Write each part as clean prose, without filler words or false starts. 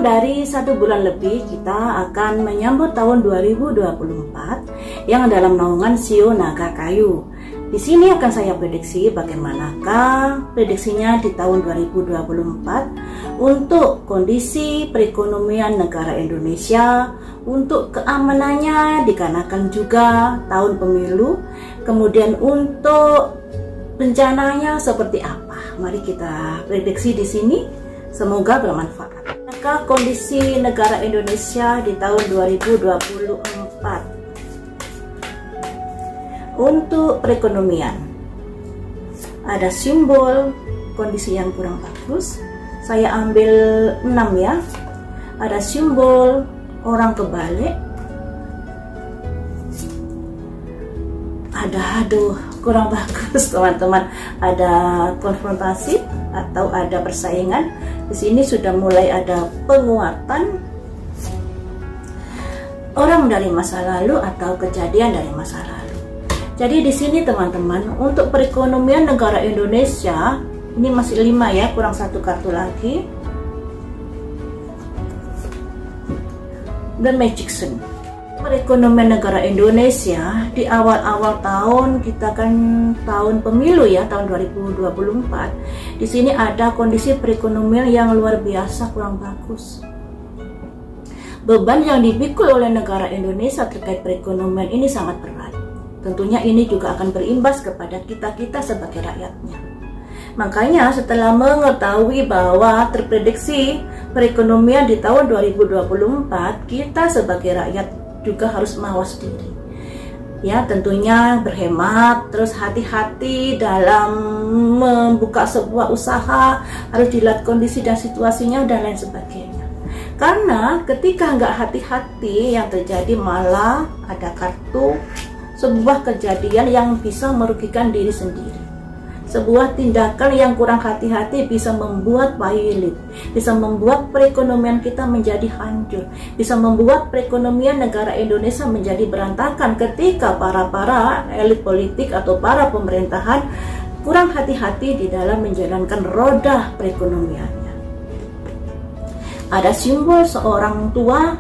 kurang dari 1 bulan lebih kita akan menyambut tahun 2024 yang dalam naungan Shio Naga Kayu. Di sini akan saya prediksi bagaimanakah prediksinya di tahun 2024 untuk kondisi perekonomian negara Indonesia, untuk keamanannya dikarenakan juga tahun pemilu, kemudian untuk rencananya seperti apa. Mari kita prediksi di sini, semoga bermanfaat. Maka kondisi negara Indonesia di tahun 2024 untuk perekonomian, ada simbol kondisi yang kurang bagus. Saya ambil 6 ya. Ada simbol orang kebalik. Aduh, kurang bagus teman-teman. Ada konfrontasi atau ada persaingan. Di sini sudah mulai ada penguatan orang dari masa lalu atau kejadian dari masa lalu. Jadi di sini teman-teman, untuk perekonomian negara Indonesia, ini masih 5 ya, kurang 1 kartu lagi. The Magician. Perekonomian negara Indonesia di awal-awal tahun, kita kan tahun pemilu ya, tahun 2024. Di sini ada kondisi perekonomian yang luar biasa kurang bagus. Beban yang dipikul oleh negara Indonesia terkait perekonomian ini sangat berat. Tentunya ini juga akan berimbas kepada kita-kita sebagai rakyatnya. Makanya setelah mengetahui bahwa terprediksi perekonomian di tahun 2024, kita sebagai rakyat juga harus mawas diri. Ya, tentunya berhemat, terus hati-hati dalam membuka sebuah usaha, harus dilihat kondisi dan situasinya dan lain sebagainya. Karena ketika nggak hati-hati, yang terjadi malah ada kartu sebuah kejadian yang bisa merugikan diri sendiri. Sebuah tindakan yang kurang hati-hati bisa membuat pailit, bisa membuat perekonomian kita menjadi hancur, bisa membuat perekonomian negara Indonesia menjadi berantakan ketika para elit politik atau para pemerintahan kurang hati-hati di dalam menjalankan roda perekonomiannya. Ada simbol seorang tua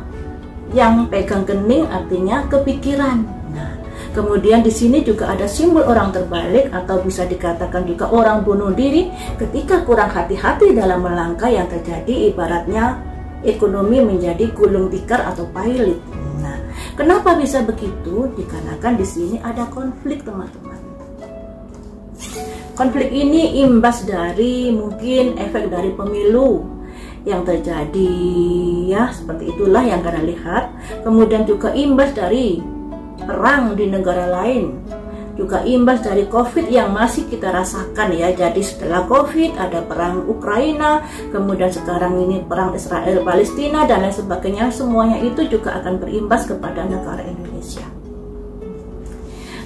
yang pegang kening, artinya kepikiran. Kemudian di sini juga ada simbol orang terbalik atau bisa dikatakan juga orang bunuh diri ketika kurang hati-hati dalam melangkah, yang terjadi ibaratnya ekonomi menjadi gulung tikar atau pailit. Nah, kenapa bisa begitu? Dikarenakan di sini ada konflik teman-teman. Konflik ini imbas dari mungkin efek dari pemilu yang terjadi ya, seperti itulah yang kalian lihat. Kemudian juga imbas dari perang di negara lain, juga imbas dari COVID yang masih kita rasakan ya. Jadi setelah COVID ada perang Ukraina, kemudian sekarang ini perang Israel Palestina dan lain sebagainya. Semuanya itu juga akan berimbas kepada negara Indonesia.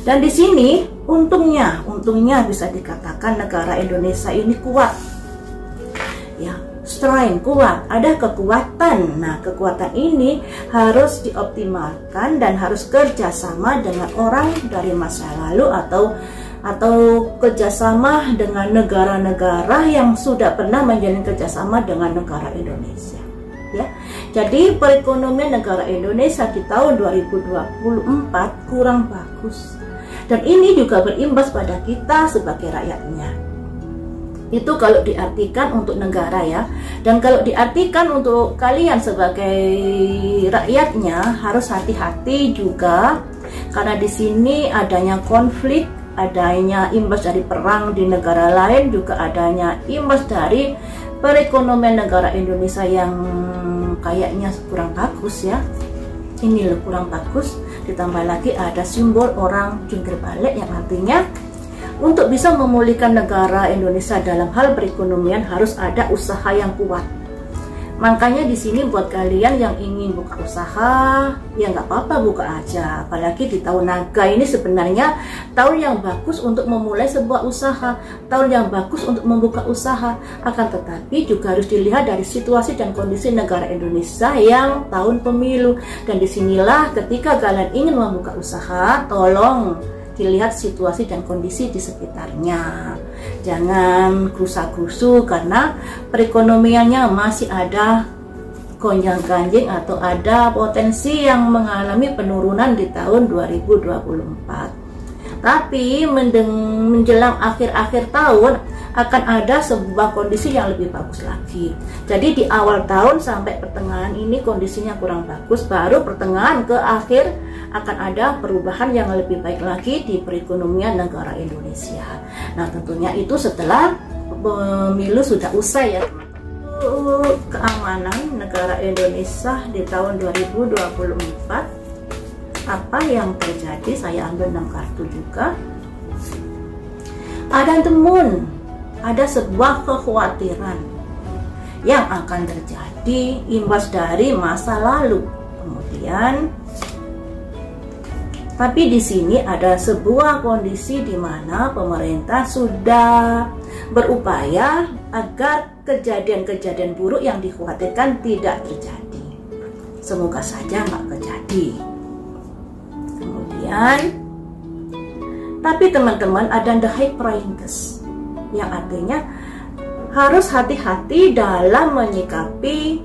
Dan di sini untungnya bisa dikatakan negara Indonesia ini kuat ya, strength, kuat, ada kekuatan. Nah, kekuatan ini harus dioptimalkan dan harus kerjasama dengan orang dari masa lalu atau kerjasama dengan negara-negara yang sudah pernah menjalin kerjasama dengan negara Indonesia. Ya, jadi perekonomian negara Indonesia di tahun 2024 kurang bagus, dan ini juga berimbas pada kita sebagai rakyatnya. Itu kalau diartikan untuk negara ya. Dan kalau diartikan untuk kalian sebagai rakyatnya, harus hati-hati juga, karena di sini adanya konflik, adanya imbas dari perang di negara lain, juga adanya imbas dari perekonomian negara Indonesia yang kayaknya kurang bagus ya. Ini loh, kurang bagus. Ditambah lagi ada simbol orang jungkir balik, yang artinya untuk bisa memulihkan negara Indonesia dalam hal perekonomian harus ada usaha yang kuat. Makanya di sini buat kalian yang ingin buka usaha, ya nggak apa-apa, buka aja. Apalagi di tahun naga ini sebenarnya tahun yang bagus untuk memulai sebuah usaha, tahun yang bagus untuk membuka usaha. Akan tetapi juga harus dilihat dari situasi dan kondisi negara Indonesia yang tahun pemilu. Dan disinilah ketika kalian ingin membuka usaha, tolong dilihat situasi dan kondisi di sekitarnya. Jangan gerusa-gerusu karena perekonomiannya masih ada gonjang-ganjing atau ada potensi yang mengalami penurunan di tahun 2024. Tapi menjelang akhir-akhir tahun akan ada sebuah kondisi yang lebih bagus lagi. Jadi di awal tahun sampai pertengahan ini kondisinya kurang bagus, baru pertengahan ke akhir akan ada perubahan yang lebih baik lagi di perekonomian negara Indonesia. Nah, tentunya itu setelah pemilu sudah usai ya. Keamanan negara Indonesia di tahun 2024, apa yang terjadi? Saya ambil 6 kartu juga. Ada temun, ada sebuah kekhawatiran yang akan terjadi imbas dari masa lalu. Kemudian tapi di sini ada sebuah kondisi di mana pemerintah sudah berupaya agar kejadian-kejadian buruk yang dikhawatirkan tidak terjadi. Semoga saja nggak terjadi. Kemudian, tapi teman-teman ada the high priorities, yang artinya harus hati-hati dalam menyikapi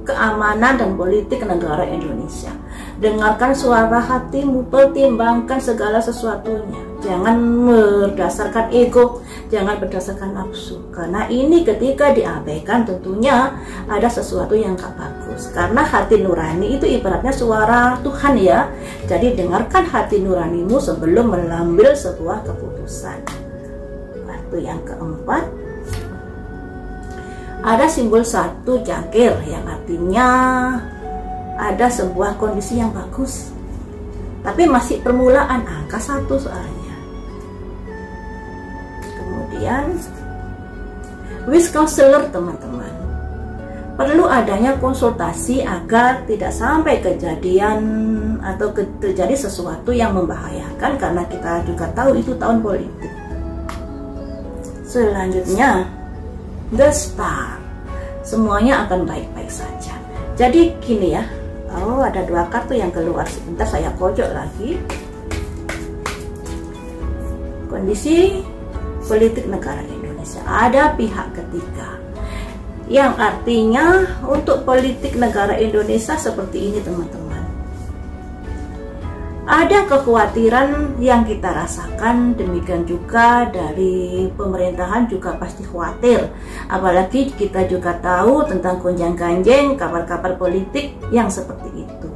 keamanan dan politik negara Indonesia. Dengarkan suara hatimu, pertimbangkan segala sesuatunya. Jangan berdasarkan ego, jangan berdasarkan nafsu. Karena ini ketika diabaikan tentunya ada sesuatu yang gak bagus. Karena hati nurani itu ibaratnya suara Tuhan ya. Jadi dengarkan hati nuranimu sebelum mengambil sebuah keputusan. Kartu yang keempat, ada simbol 1 jangkir yang artinya ada sebuah kondisi yang bagus, tapi masih permulaan, angka 1 soalnya. Kemudian wish counselor teman-teman, perlu adanya konsultasi agar tidak sampai kejadian atau terjadi sesuatu yang membahayakan, karena kita juga tahu itu tahun politik. Selanjutnya the star, semuanya akan baik-baik saja. Jadi gini ya, ada 2 kartu yang keluar, sebentar saya pojok lagi. Kondisi politik negara Indonesia, ada pihak ketiga, yang artinya untuk politik negara Indonesia seperti ini teman-teman. Ada kekhawatiran yang kita rasakan, demikian juga dari pemerintahan juga pasti khawatir. Apalagi kita juga tahu tentang gonjang-ganjing kabar-kabar politik yang seperti itu.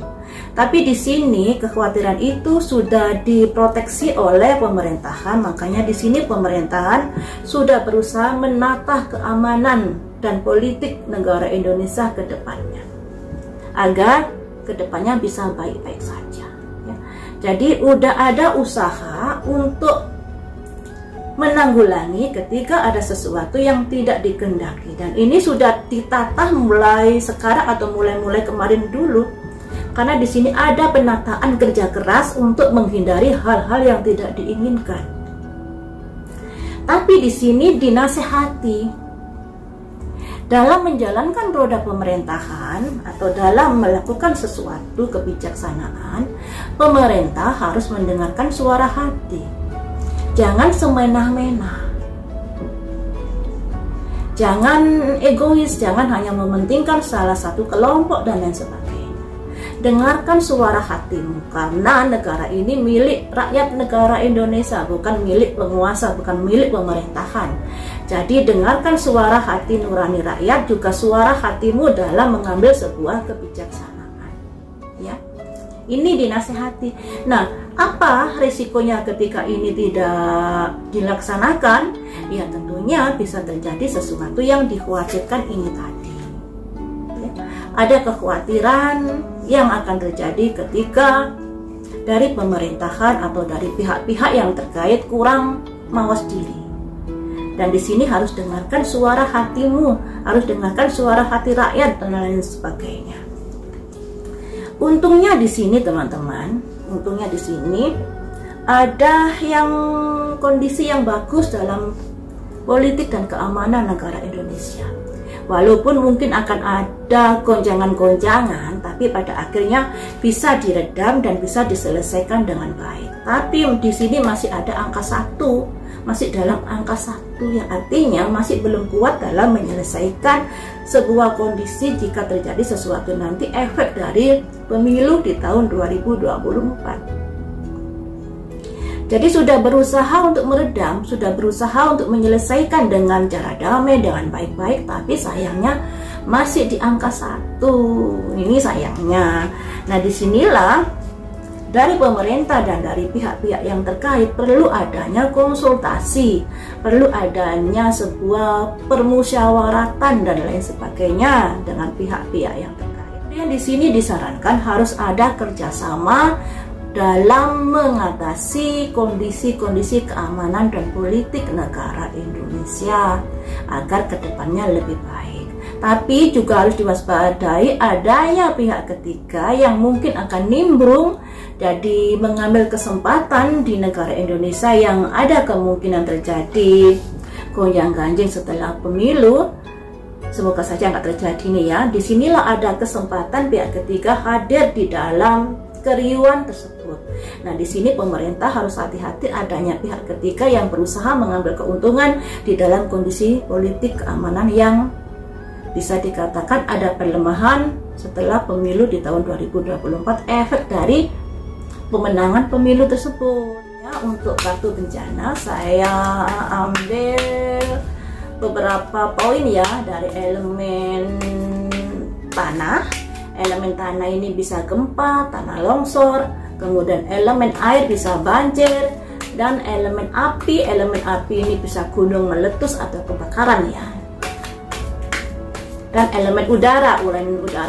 Tapi di sini kekhawatiran itu sudah diproteksi oleh pemerintahan, makanya di sini pemerintahan sudah berusaha menata keamanan dan politik negara Indonesia ke depannya, agar ke depannya bisa baik-baik saja. Jadi udah ada usaha untuk menanggulangi ketika ada sesuatu yang tidak dikehendaki, dan ini sudah ditata mulai sekarang atau mulai kemarin dulu, karena di sini ada penataan kerja keras untuk menghindari hal-hal yang tidak diinginkan. Tapi di sini dinasehati dalam menjalankan roda pemerintahan atau dalam melakukan sesuatu kebijaksanaan, pemerintah harus mendengarkan suara hati. Jangan semena-mena, jangan egois, jangan hanya mementingkan salah satu kelompok dan lain sebagainya. Dengarkan suara hatimu, karena negara ini milik rakyat negara Indonesia, bukan milik penguasa, bukan milik pemerintahan. Jadi dengarkan suara hati nurani rakyat, juga suara hatimu dalam mengambil sebuah kebijaksanaan. Ya, ini dinasehati. Nah, apa risikonya ketika ini tidak dilaksanakan? Ya tentunya bisa terjadi sesuatu yang dikhawatirkan ini tadi. Ya, ada kekhawatiran yang akan terjadi ketika dari pemerintahan atau dari pihak-pihak yang terkait kurang mawas diri. Dan di sini harus dengarkan suara hatimu, harus dengarkan suara hati rakyat dan lain sebagainya. Untungnya di sini teman-teman, untungnya di sini ada yang kondisi yang bagus dalam politik dan keamanan negara Indonesia. Walaupun mungkin akan ada gonjangan-gonjangan, tapi pada akhirnya bisa diredam dan bisa diselesaikan dengan baik. Tapi di sini masih ada angka 1, masih dalam angka 1, yang artinya masih belum kuat dalam menyelesaikan sebuah kondisi jika terjadi sesuatu nanti efek dari pemilu di tahun 2024. Jadi sudah berusaha untuk meredam, sudah berusaha untuk menyelesaikan dengan cara damai, dengan baik-baik, tapi sayangnya masih di angka 1. Ini sayangnya. Nah, disinilah dari pemerintah dan dari pihak-pihak yang terkait perlu adanya konsultasi, perlu adanya sebuah permusyawaratan dan lain sebagainya dengan pihak-pihak yang terkait. Kemudian di sini disarankan harus ada kerjasama dalam mengatasi kondisi-kondisi keamanan dan politik negara Indonesia agar kedepannya lebih baik. Tapi juga harus diwaspadai adanya pihak ketiga yang mungkin akan nimbrung, jadi mengambil kesempatan di negara Indonesia yang ada kemungkinan terjadi gonjang-ganjing setelah pemilu. Semoga saja nggak terjadi nih ya. Disinilah ada kesempatan pihak ketiga hadir di dalam keriuhan tersebut. Nah, di sini pemerintah harus hati-hati adanya pihak ketiga yang berusaha mengambil keuntungan di dalam kondisi politik keamanan yang bisa dikatakan ada pelemahan setelah pemilu di tahun 2024 efek dari pemenangan pemilu tersebut. Ya, untuk kartu bencana saya ambil beberapa poin ya dari elemen tanah. Elemen tanah ini bisa gempa, tanah longsor, kemudian elemen air bisa banjir, dan elemen api ini bisa gunung meletus atau kebakaran ya. Dan elemen udara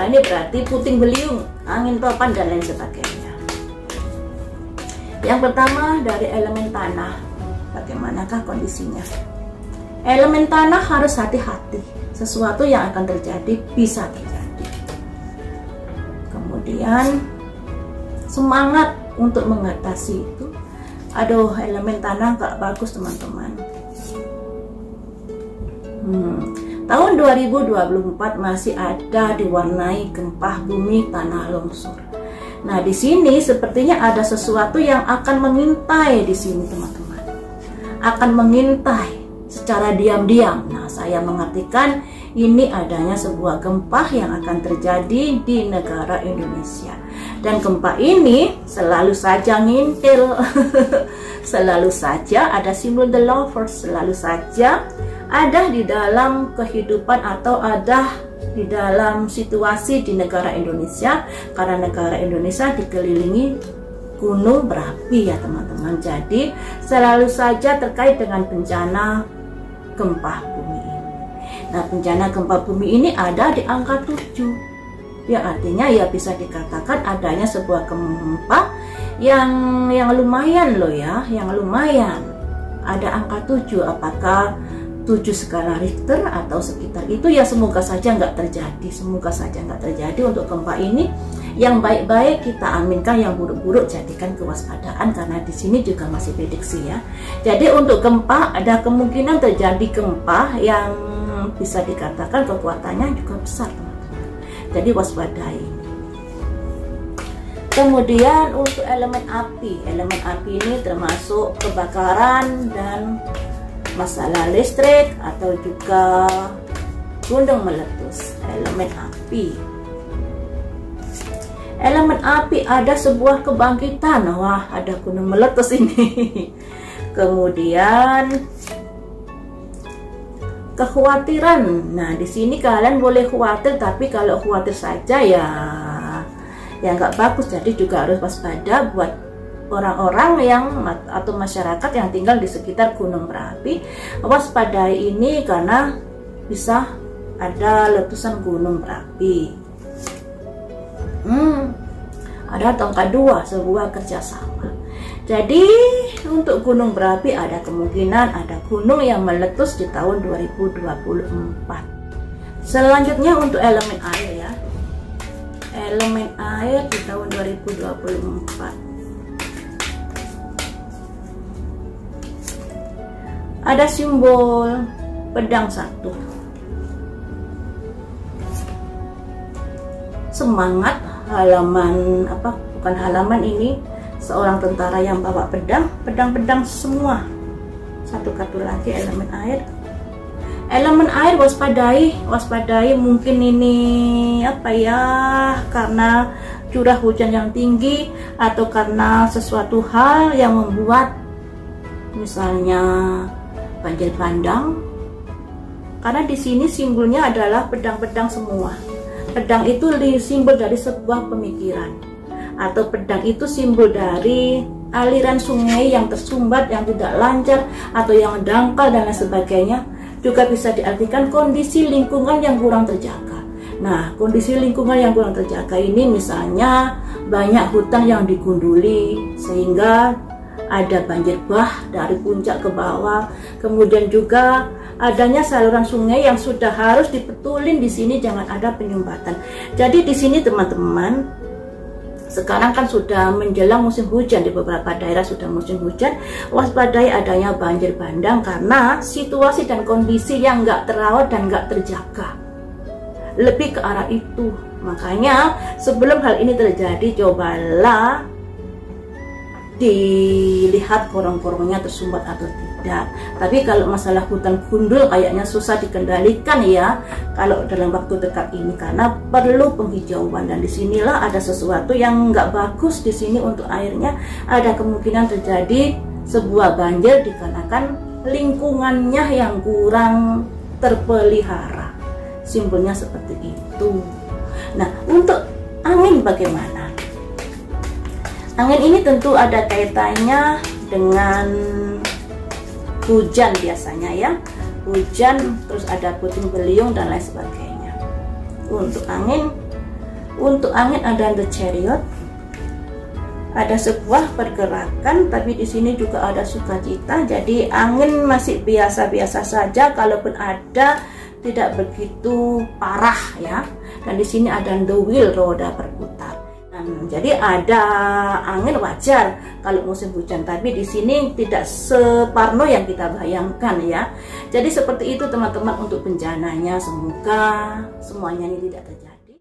ini berarti puting beliung, angin topan dan lain sebagainya. Yang pertama dari elemen tanah, bagaimanakah kondisinya? Elemen tanah harus hati-hati, sesuatu yang akan terjadi bisa terjadi. Kemudian semangat untuk mengatasi itu. Aduh, elemen tanah gak bagus teman-teman. Tahun 2024 masih ada diwarnai gempa bumi, tanah longsor. Nah, di sini sepertinya ada sesuatu yang akan mengintai di sini, teman-teman. Akan mengintai secara diam-diam. Nah, saya mengartikan ini adanya sebuah gempa yang akan terjadi di negara Indonesia. Dan gempa ini selalu saja ngintil. Selalu saja ada simbol the lovers, selalu saja ada di dalam kehidupan atau ada di dalam situasi di negara Indonesia, karena negara Indonesia dikelilingi gunung berapi ya teman-teman. Jadi selalu saja terkait dengan bencana gempa bumi ini. Nah, bencana gempa bumi ini ada di angka 7. Ya, artinya ya bisa dikatakan adanya sebuah gempa yang lumayan loh ya, yang lumayan. Ada angka 7, apakah 7 skala Richter atau sekitar itu ya, semoga saja nggak terjadi, semoga saja nggak terjadi untuk gempa ini. Yang baik-baik kita aminkan, yang buruk-buruk jadikan kewaspadaan, karena di sini juga masih prediksi ya. Jadi untuk gempa ada kemungkinan terjadi gempa yang bisa dikatakan kekuatannya juga besar teman-teman. Jadi waspadai. Kemudian untuk elemen api ini termasuk kebakaran dan masalah listrik atau juga gunung meletus. Elemen api ada sebuah kebangkitan. Wah, ada gunung meletus ini. Kemudian kekhawatiran. Nah, di sini kalian boleh khawatir, tapi kalau khawatir saja ya nggak bagus. Jadi juga harus waspada buat orang-orang yang atau masyarakat yang tinggal di sekitar gunung berapi. Waspadai ini karena bisa ada letusan gunung berapi. Ada tongkat 2, sebuah kerjasama. Jadi untuk gunung berapi ada kemungkinan ada gunung yang meletus di tahun 2024. Selanjutnya untuk elemen air ya. Elemen air di tahun 2024. Ada simbol pedang 1. Semangat halaman bukan halaman ini, seorang tentara yang bawa pedang semua Satu kartu lagi elemen air. Elemen air, waspadai mungkin ini apa ya, karena curah hujan yang tinggi atau karena sesuatu hal yang membuat misalnya banjir bandang. Karena di sini simbolnya adalah pedang-pedang semua. Pedang itu simbol dari sebuah pemikiran, atau pedang itu simbol dari aliran sungai yang tersumbat, yang tidak lancar, atau yang dangkal dan lain sebagainya. Juga bisa diartikan kondisi lingkungan yang kurang terjaga. Nah, kondisi lingkungan yang kurang terjaga ini misalnya banyak hutan yang digunduli sehingga ada banjir bah dari puncak ke bawah. Kemudian juga adanya saluran sungai yang sudah harus dibetulin di sini, jangan ada penyumbatan. Jadi di sini teman-teman, sekarang kan sudah menjelang musim hujan, di beberapa daerah sudah musim hujan. Waspadai adanya banjir bandang karena situasi dan kondisi yang nggak terawat dan nggak terjaga. Lebih ke arah itu. Makanya sebelum hal ini terjadi, cobalah dilihat korong-korongnya tersumbat atau tidak. Tapi kalau masalah hutan gundul kayaknya susah dikendalikan ya kalau dalam waktu dekat ini, karena perlu penghijauan. Dan disinilah ada sesuatu yang nggak bagus di sini untuk airnya. Ada kemungkinan terjadi sebuah banjir dikarenakan lingkungannya yang kurang terpelihara. Simbolnya seperti itu. Nah, untuk angin bagaimana? Angin ini tentu ada kaitannya dengan hujan biasanya ya. Hujan, terus ada puting beliung dan lain sebagainya. Untuk angin ada the chariot. Ada sebuah pergerakan, tapi di sini juga ada sukacita. Jadi angin masih biasa-biasa saja, kalaupun ada tidak begitu parah ya. Dan di sini ada the wheel, roda berputar. Jadi ada angin wajar kalau musim hujan, tapi di sini tidak separno yang kita bayangkan ya. Jadi seperti itu teman-teman untuk bencananya, semoga semuanya ini tidak terjadi.